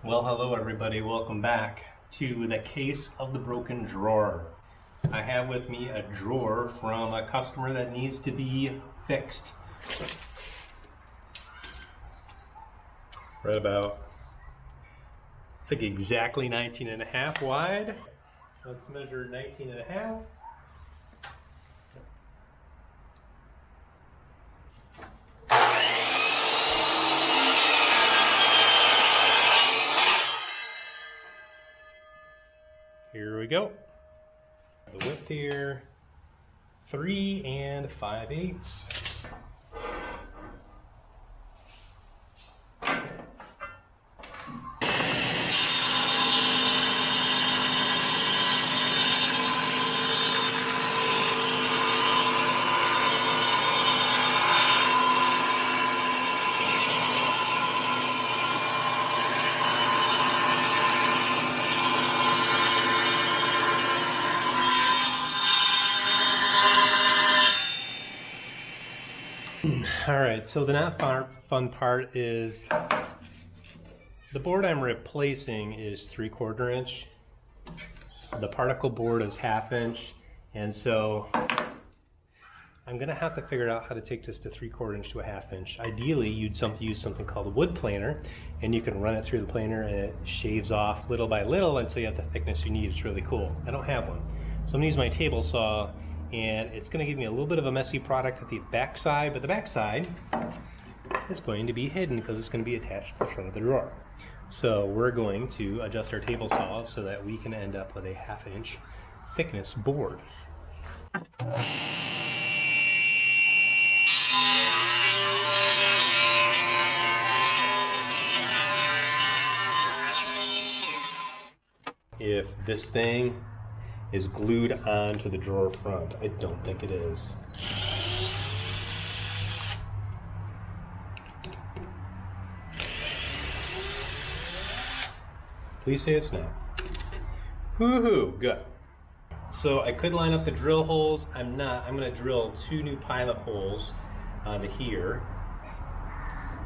Well, hello everybody, welcome back to the case of the broken drawer. I have with me a drawer from a customer that needs to be fixed. Right about, it's like exactly 19 and a half wide. Let's measure 19 and a half. Here we go. The width here, 3 5/8. All right, so the not fun part is the board I'm replacing is 3/4 inch. The particle board is 1/2 inch, and so I'm gonna have to figure out how to take this to 3/4 inch to 1/2 inch. Ideally, you'd use something called a wood planer, and you can run it through the planer and it shaves off little by little until you have the thickness you need. It's really cool. I don't have one. So I'm gonna use my table saw, and it's gonna give me a little bit of a messy product at the back side, but the back side is going to be hidden because it's gonna be attached to the front of the drawer. So we're going to adjust our table saw so that we can end up with a 1/2 inch thickness board. If this thing is glued onto the drawer front, I don't think it is. Please say it's not. Woohoo, good. So I could line up the drill holes. I'm not. I'm going to drill 2 new pilot holes onto here.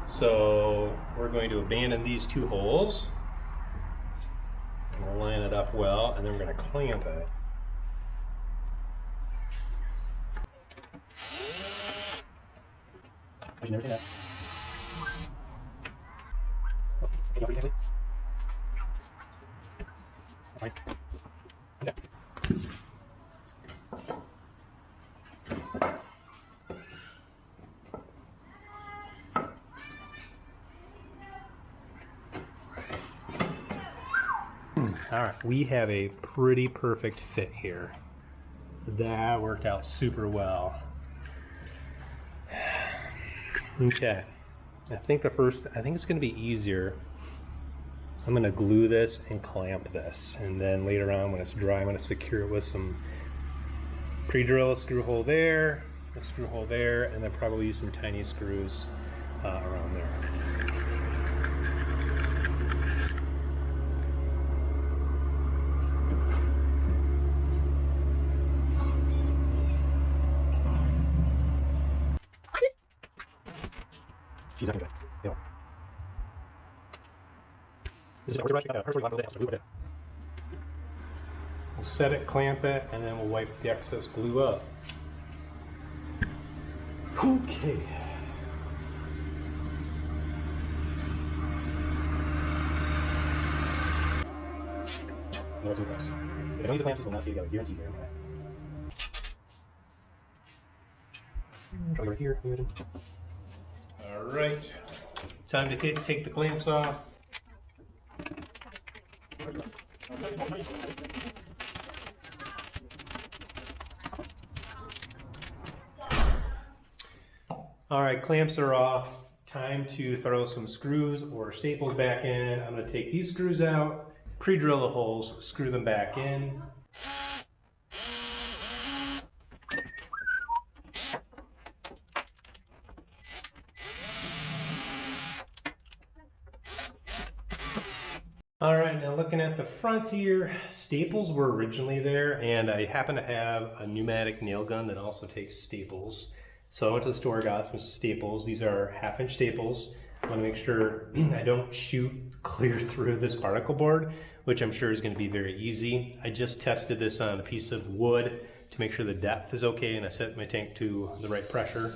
So we're going to abandon these 2 holes. We'll line it up well, and then we're going to clamp it. I should never say that. That's fine. Okay. All right, we have a pretty perfect fit here. That worked out super well. Okay, I think it's gonna be easier. I'm gonna glue this and clamp this, and then later on when it's dry, I'm gonna secure it with some pre-drill a screw hole there, a screw hole there, and then probably use some tiny screws around there. She's not gonna do it. We'll set it, clamp it, and then we'll wipe the excess glue up. Okay. Never do this. If I don't use the clamps, we'll not see it together. Guarantee here. Try right here. All right. Time to take the clamps off. All right, clamps are off. Time to throw some screws or staples back in. I'm going to take these screws out, pre-drill the holes, screw them back in. All right, now looking at the front here, staples were originally there, and I happen to have a pneumatic nail gun that also takes staples. So I went to the store, got some staples. These are 1/2 inch staples. I want to make sure I don't shoot clear through this particle board, which I'm sure is going to be very easy. I just tested this on a piece of wood to make sure the depth is okay, and I set my tank to the right pressure.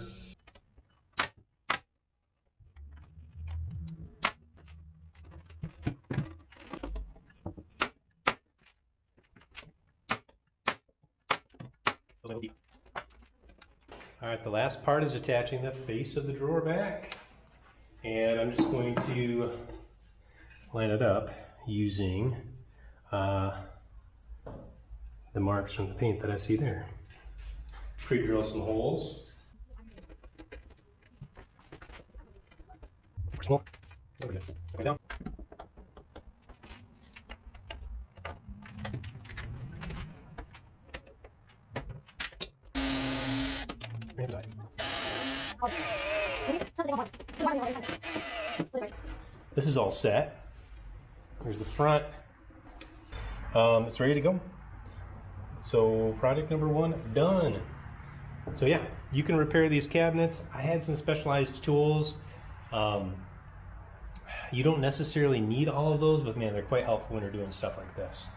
All right, the last part is attaching the face of the drawer back. And I'm just going to line it up using the marks from the paint that I see there. Pre-drill some holes. Down. This is all set. There's the front. It's ready to go. So project number 1 done. So yeah, you can repair these cabinets. I had some specialized tools. You don't necessarily need all of those, but man, they're quite helpful when you're doing stuff like this.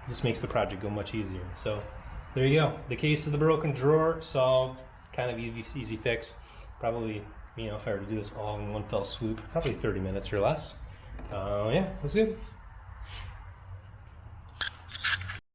Just makes the project go much easier. So there you go. The case of the broken drawer solved. Kind of easy fix. Probably, you know, if I were to do this all in one fell swoop, probably 30 minutes or less. Yeah, that's good.